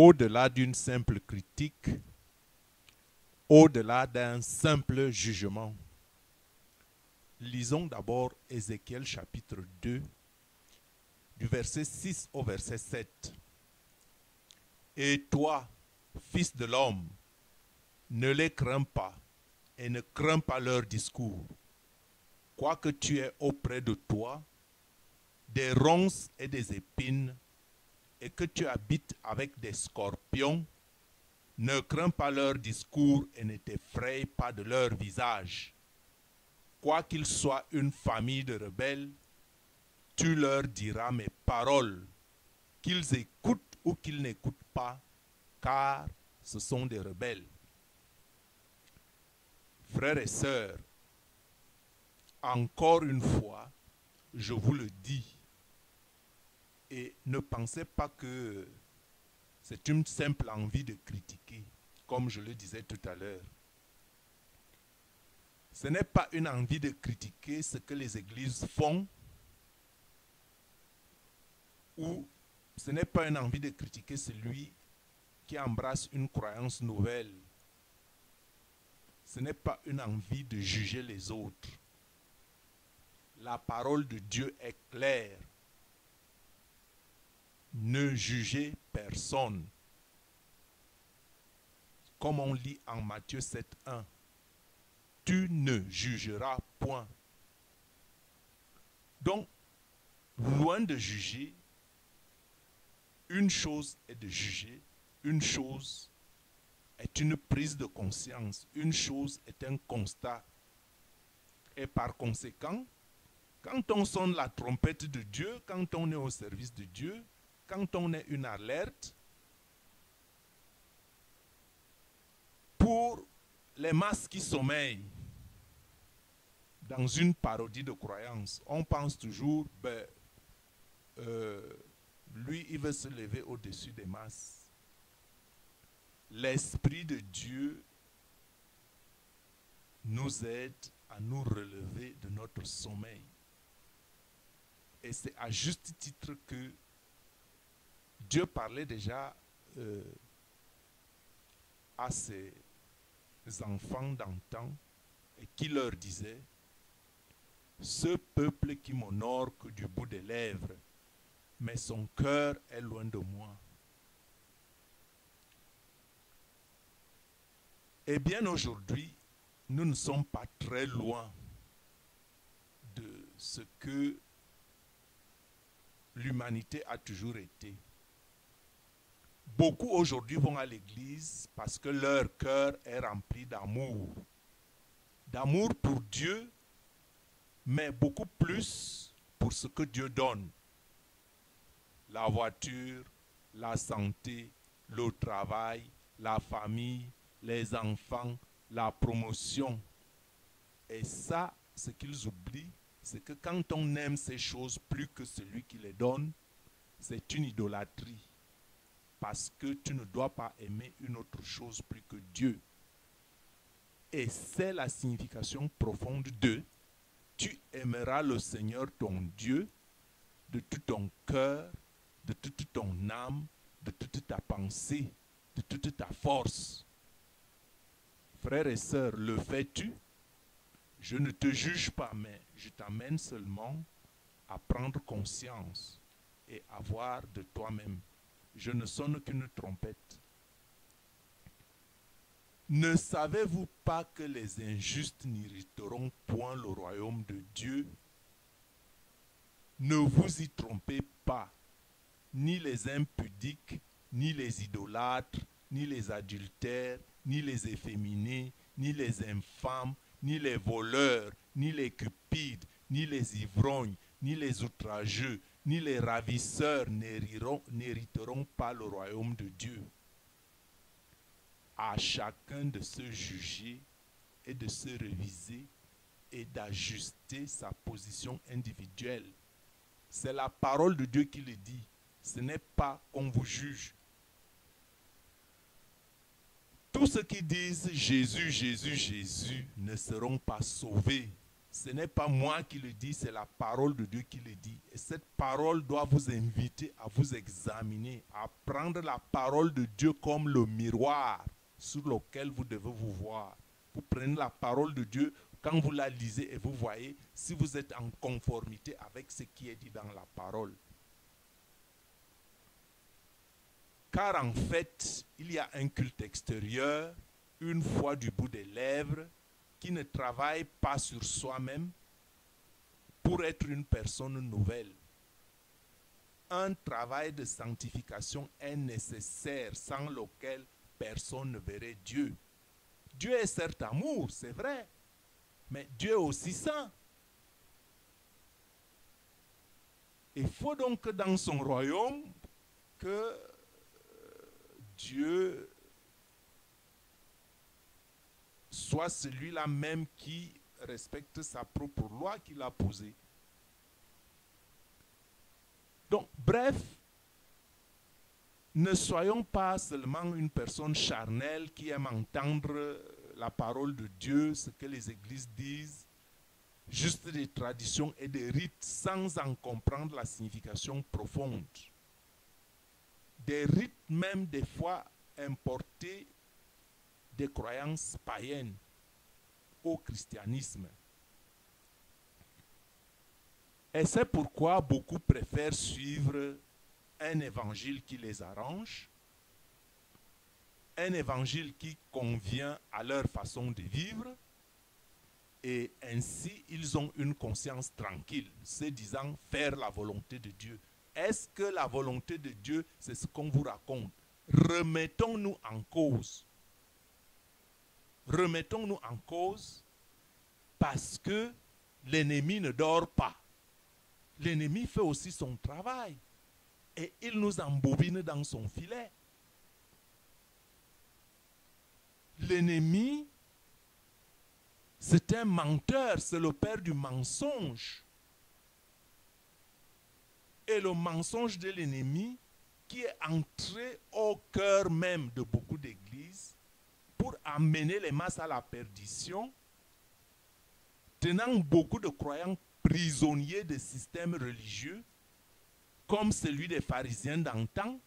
Au-delà d'une simple critique, au-delà d'un simple jugement, lisons d'abord Ézéchiel chapitre 2, du verset 6 au verset 7. Et toi, fils de l'homme, ne les crains pas et ne crains pas leur discours. Quoique tu aies auprès de toi des ronces et des épines, et que tu habites avec des scorpions, ne crains pas leur discours et ne t'effraie pas de leur visage. Quoiqu'ils soient une famille de rebelles, tu leur diras mes paroles, qu'ils écoutent ou qu'ils n'écoutent pas, car ce sont des rebelles. Frères et sœurs, encore une fois, je vous le dis, et ne pensez pas que c'est une simple envie de critiquer, comme je le disais tout à l'heure. Ce n'est pas une envie de critiquer ce que les églises font, ou ce n'est pas une envie de critiquer celui qui embrasse une croyance nouvelle. Ce n'est pas une envie de juger les autres. La parole de Dieu est claire. Ne jugez personne. Comme on lit en Matthieu 7:1, tu ne jugeras point. Donc, loin de juger, une chose est de juger, une chose est une prise de conscience, une chose est un constat. Et par conséquent, quand on sonne la trompette de Dieu, quand on est au service de Dieu, quand on est une alerte, pour les masses qui sommeillent dans une parodie de croyance, on pense toujours, lui, il veut se lever au-dessus des masses. L'Esprit de Dieu nous aide à nous relever de notre sommeil. Et c'est à juste titre que Dieu parlait déjà à ses enfants d'antan et qui leur disait: ce peuple qui m'honore que du bout des lèvres, mais son cœur est loin de moi. Eh bien aujourd'hui, nous ne sommes pas très loin de ce que l'humanité a toujours été. Beaucoup aujourd'hui vont à l'église parce que leur cœur est rempli d'amour. D'amour pour Dieu, mais beaucoup plus pour ce que Dieu donne. La voiture, la santé, le travail, la famille, les enfants, la promotion. Et ça, ce qu'ils oublient, c'est que quand on aime ces choses plus que celui qui les donne, c'est une idolâtrie. Parce que tu ne dois pas aimer une autre chose plus que Dieu. Et c'est la signification profonde de: tu aimeras le Seigneur ton Dieu de tout ton cœur, de toute ton âme, de toute ta pensée, de toute ta force. Frères et sœurs, le fais-tu? Je ne te juge pas, mais je t'amène seulement à prendre conscience et à voir de toi-même. Je ne sonne qu'une trompette. Ne savez-vous pas que les injustes n'hériteront point le royaume de Dieu? Ne vous y trompez pas, ni les impudiques, ni les idolâtres, ni les adultères, ni les efféminés, ni les infâmes, ni les voleurs, ni les cupides, ni les ivrognes, ni les outrageux, ni les ravisseurs n'hériteront pas le royaume de Dieu. À chacun de se juger et de se réviser et d'ajuster sa position individuelle. C'est la parole de Dieu qui le dit. Ce n'est pas qu'on vous juge. Tous ceux qui disent Jésus, Jésus, Jésus ne seront pas sauvés. Ce n'est pas moi qui le dis, c'est la parole de Dieu qui le dit. Et cette parole doit vous inviter à vous examiner, à prendre la parole de Dieu comme le miroir sur lequel vous devez vous voir. Vous prenez la parole de Dieu, quand vous la lisez et vous voyez si vous êtes en conformité avec ce qui est dit dans la parole. Car en fait, il y a un culte extérieur, une foi du bout des lèvres, qui ne travaille pas sur soi-même pour être une personne nouvelle. Un travail de sanctification est nécessaire, sans lequel personne ne verrait Dieu. Dieu est certes amour, c'est vrai, mais Dieu est aussi saint. Il faut donc que dans son royaume, que Dieu soit celui-là même qui respecte sa propre loi qu'il a posée. Donc, bref, ne soyons pas seulement une personne charnelle qui aime entendre la parole de Dieu, ce que les églises disent, juste des traditions et des rites sans en comprendre la signification profonde. Des rites même des fois importés des croyances païennes au christianisme. Et c'est pourquoi beaucoup préfèrent suivre un évangile qui les arrange, un évangile qui convient à leur façon de vivre, et ainsi ils ont une conscience tranquille, se disant faire la volonté de Dieu. Est-ce que la volonté de Dieu, c'est ce qu'on vous raconte? Remettons-nous en cause. Remettons-nous en cause parce que l'ennemi ne dort pas. L'ennemi fait aussi son travail et il nous embobine dans son filet. L'ennemi, c'est un menteur, c'est le père du mensonge. Et le mensonge de l'ennemi qui est entré au cœur même de beaucoup d'églises pour amener les masses à la perdition, tenant beaucoup de croyants prisonniers de systèmes religieux, comme celui des pharisiens d'antan,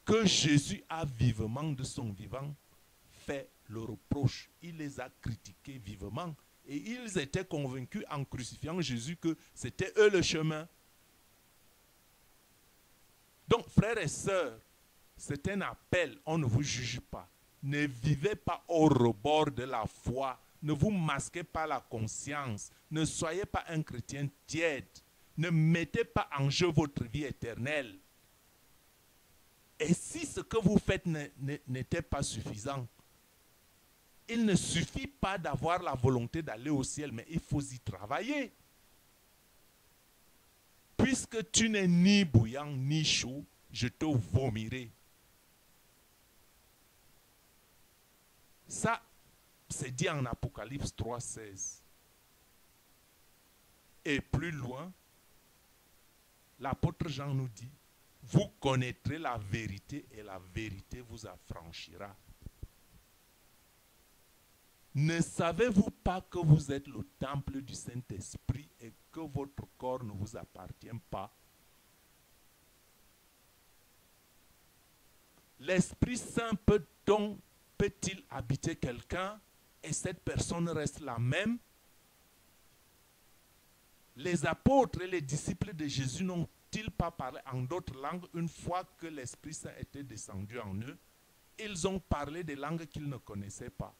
que Jésus a vivement de son vivant fait le reproche. Il les a critiqués vivement. Et ils étaient convaincus en crucifiant Jésus que c'était eux le chemin. Donc, frères et sœurs, c'est un appel, on ne vous juge pas. Ne vivez pas au rebord de la foi. Ne vous masquez pas la conscience. Ne soyez pas un chrétien tiède. Ne mettez pas en jeu votre vie éternelle. Et si ce que vous faites n'était pas suffisant, il ne suffit pas d'avoir la volonté d'aller au ciel, mais il faut y travailler. Puisque tu n'es ni bouillant ni chaud, je te vomirai. Ça, c'est dit en Apocalypse 3,16. Et plus loin, l'apôtre Jean nous dit, vous connaîtrez la vérité et la vérité vous affranchira. Ne savez-vous pas que vous êtes le temple du Saint-Esprit et que votre corps ne vous appartient pas? L'Esprit Saint peut-il habiter quelqu'un et cette personne reste la même? Les apôtres et les disciples de Jésus n'ont-ils pas parlé en d'autres langues une fois que l'Esprit Saint était descendu en eux? Ils ont parlé des langues qu'ils ne connaissaient pas.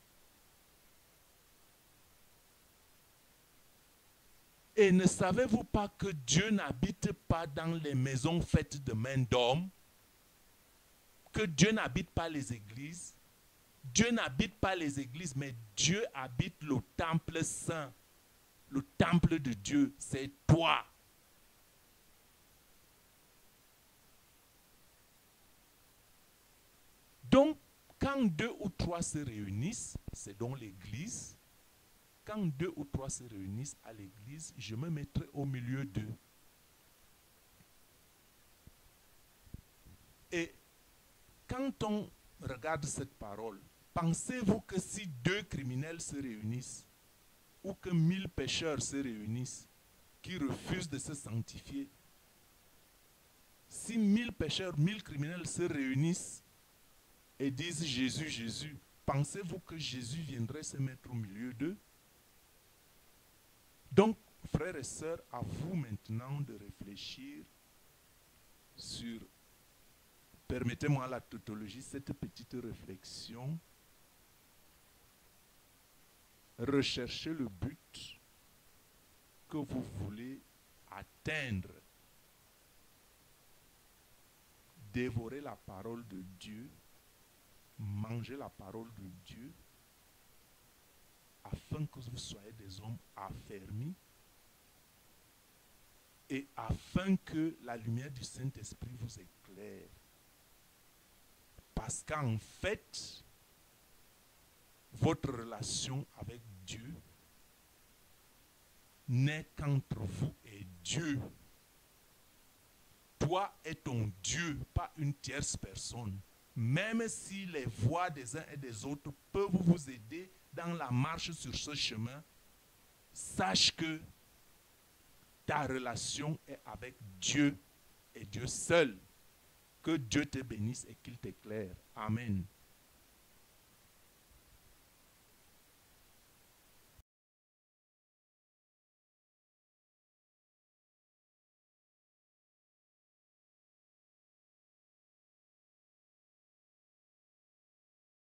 Et ne savez-vous pas que Dieu n'habite pas dans les maisons faites de main d'hommes? Que Dieu n'habite pas les églises? Dieu n'habite pas les églises, mais Dieu habite le temple saint. Le temple de Dieu, c'est toi. Donc, quand 2 ou 3 se réunissent, c'est donc l'église. Quand 2 ou 3 se réunissent à l'église, je me mettrai au milieu d'eux. Et quand on regarde cette parole, pensez-vous que si 2 criminels se réunissent, ou que 1000 pécheurs se réunissent, qui refusent de se sanctifier, si 1000 pécheurs, 1000 criminels se réunissent et disent Jésus, Jésus, pensez-vous que Jésus viendrait se mettre au milieu d'eux? Donc, frères et sœurs, à vous maintenant de réfléchir sur, permettez-moi la tautologie, cette petite réflexion. Recherchez le but que vous voulez atteindre. Dévorez la parole de Dieu, mangez la parole de Dieu, afin que vous soyez des hommes affermis et afin que la lumière du Saint-Esprit vous éclaire. Parce qu'en fait, votre relation avec Dieu n'est qu'entre vous et Dieu. Toi et ton Dieu, pas une tierce personne. Même si les voix des uns et des autres peuvent vous aider dans la marche sur ce chemin, sache que ta relation est avec Dieu et Dieu seul. Que Dieu te bénisse et qu'il t'éclaire. Amen.